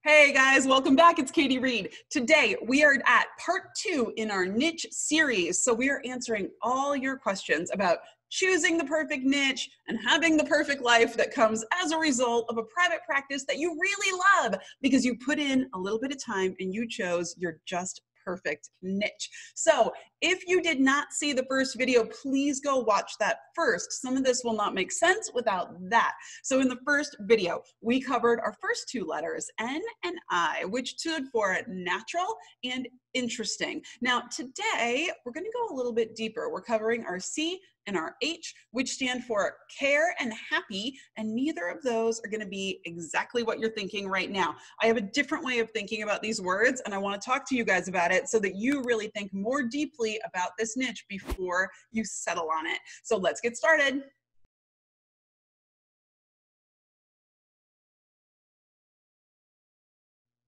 Hey guys, welcome back. It's Katie Reed. Today we are at part 2 in our niche series. So we are answering all your questions about choosing the perfect niche and having the perfect life that comes as a result of a private practice that you really love because you put in a little bit of time and you chose your just perfect niche. So if you did not see the first video, please go watch that first. Some of this will not make sense without that. So in the first video, we covered our first two letters, N and I, which stood for natural and interesting. Now today, we're gonna go a little bit deeper. We're covering our C and our H, which stand for care and happy, and neither of those are gonna be exactly what you're thinking right now. I have a different way of thinking about these words, and I wanna talk to you guys about it so that you really think more deeply about this niche before you settle on it. So let's get started.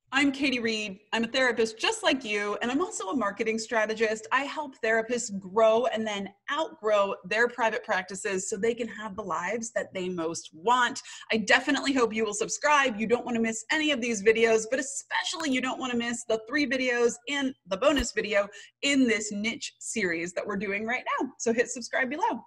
I'm Katie Reed. I'm a therapist just like you, and I'm also a marketing strategist. I help therapists grow and then outgrow their private practices so they can have the lives that they most want. I definitely hope you will subscribe. You don't want to miss any of these videos, but especially you don't want to miss the 3 videos and the bonus video in this niche series that we're doing right now. So hit subscribe below.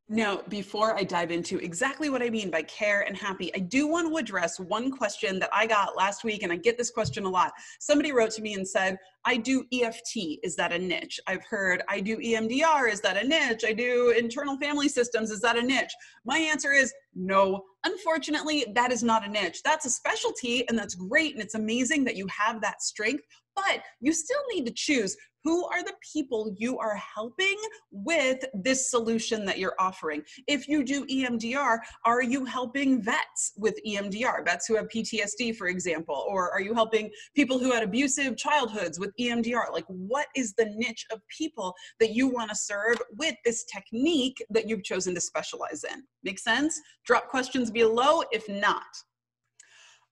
Now, before I dive into exactly what I mean by care and happy, I do want to address one question that I got last week, and I get this question a lot. Somebody wrote to me and said, I do EFT, is that a niche? I've heard, I do EMDR, is that a niche? I do internal family systems, is that a niche? My answer is no. Unfortunately, that is not a niche. That's a specialty, and that's great, and it's amazing that you have that strength, but you still need to choose who are the people you are helping with this solution that you're offering. If you do EMDR, are you helping vets with EMDR, vets who have PTSD, for example, or are you helping people who had abusive childhoods with EMDR? Like, what is the niche of people that you want to serve with this technique that you've chosen to specialize in? Make sense? Drop questions below if not.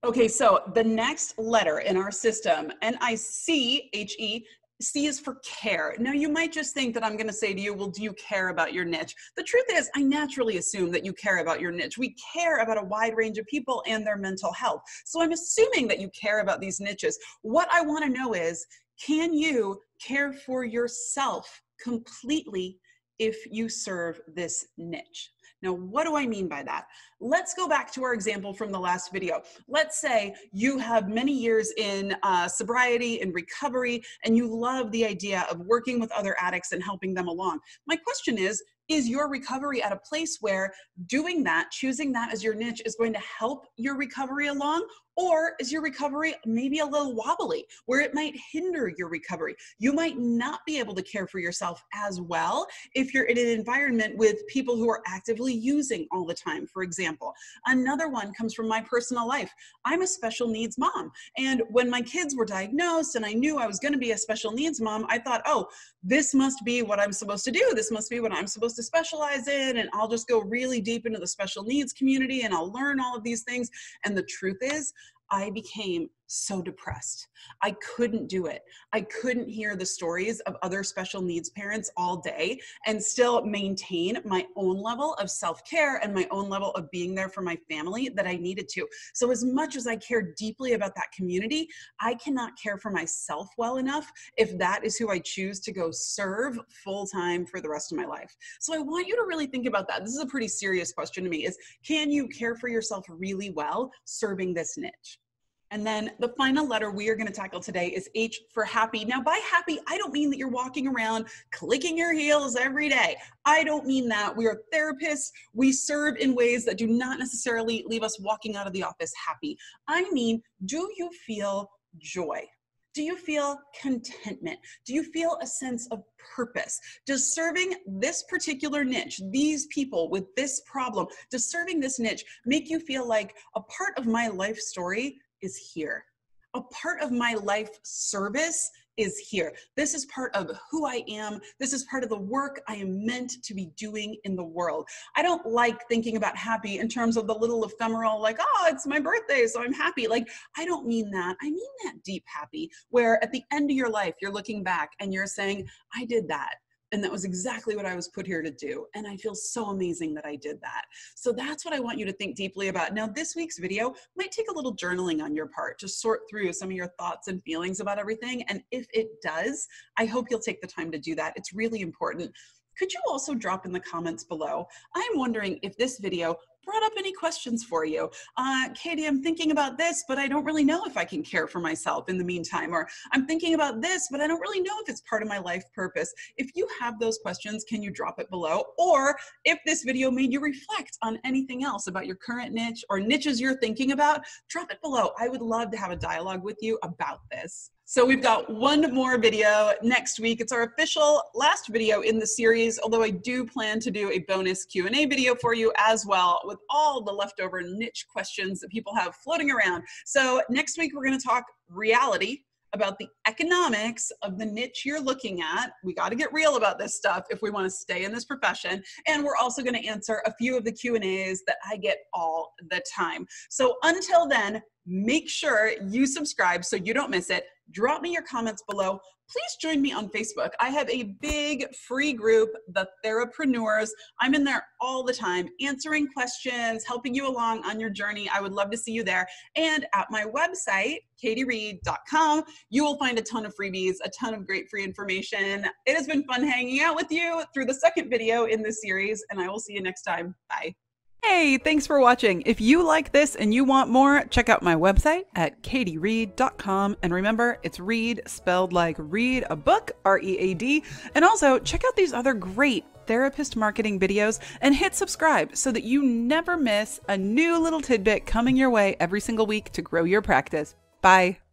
Okay, so the next letter in our system, N-I-C-H-E, C is for care. Now, you might just think that I'm going to say to you, well, do you care about your niche? The truth is, I naturally assume that you care about your niche. We care about a wide range of people and their mental health. So I'm assuming that you care about these niches. What I want to know is, can you care for yourself completely if you serve this niche? Now, what do I mean by that? Let's go back to our example from the last video. Let's say you have many years in sobriety and recovery, and you love the idea of working with other addicts and helping them along. My question is your recovery at a place where doing that, choosing that as your niche is going to help your recovery along? Or is your recovery maybe a little wobbly, where it might hinder your recovery? You might not be able to care for yourself as well if you're in an environment with people who are actively using all the time, for example. Another one comes from my personal life. I'm a special needs mom. And when my kids were diagnosed and I knew I was going to be a special needs mom, I thought, oh, this must be what I'm supposed to do. This must be what I'm supposed to specialize in. And I'll just go really deep into the special needs community and I'll learn all of these things. And the truth is, I became so depressed. I couldn't do it. I couldn't hear the stories of other special needs parents all day and still maintain my own level of self-care and my own level of being there for my family that I needed to. So as much as I care deeply about that community, I cannot care for myself well enough if that is who I choose to go serve full-time for the rest of my life. So I want you to really think about that. This is a pretty serious question to me, is can you care for yourself really well serving this niche? And then the final letter we are going to tackle today is H for happy. Now, by happy, I don't mean that you're walking around clicking your heels every day. I don't mean that. We are therapists. We serve in ways that do not necessarily leave us walking out of the office happy. I mean, do you feel joy? Do you feel contentment? Do you feel a sense of purpose? Does serving this particular niche, these people with this problem, does serving this niche make you feel like a part of my life story is here? A part of my life service is here. This is part of who I am. This is part of the work I am meant to be doing in the world. I don't like thinking about happy in terms of the little ephemeral, like, oh, it's my birthday, so I'm happy. Like, I don't mean that. I mean that deep happy, where at the end of your life, you're looking back and you're saying, I did that. And that was exactly what I was put here to do. And I feel so amazing that I did that. So that's what I want you to think deeply about. Now, this week's video might take a little journaling on your part to sort through some of your thoughts and feelings about everything. And if it does, I hope you'll take the time to do that. It's really important. Could you also drop in the comments below? I'm wondering if this video brought up any questions for you. Katie, I'm thinking about this, but I don't really know if I can care for myself in the meantime. Or I'm thinking about this, but I don't really know if it's part of my life purpose. If you have those questions, can you drop it below? Or if this video made you reflect on anything else about your current niche or niches you're thinking about, drop it below. I would love to have a dialogue with you about this. So we've got one more video next week. It's our official last video in the series, although I do plan to do a bonus Q&A video for you as well with all the leftover niche questions that people have floating around. So next week, we're going to talk reality about the economics of the niche you're looking at. We got to get real about this stuff if we want to stay in this profession. And we're also going to answer a few of the Q&As that I get all the time. So until then, make sure you subscribe so you don't miss it. Drop me your comments below. Please join me on Facebook. I have a big free group, the Therapreneurs. I'm in there all the time, answering questions, helping you along on your journey. I would love to see you there. And at my website, katiereed.com, you will find a ton of freebies, a ton of great free information. It has been fun hanging out with you through the second video in this series, and I will see you next time. Bye. Hey, thanks for watching. If you like this and you want more, check out my website at katiereed.com. And remember, it's read spelled like read a book, R-E-A-D. And also check out these other great therapist marketing videos and hit subscribe so that you never miss a new little tidbit coming your way every single week to grow your practice. Bye.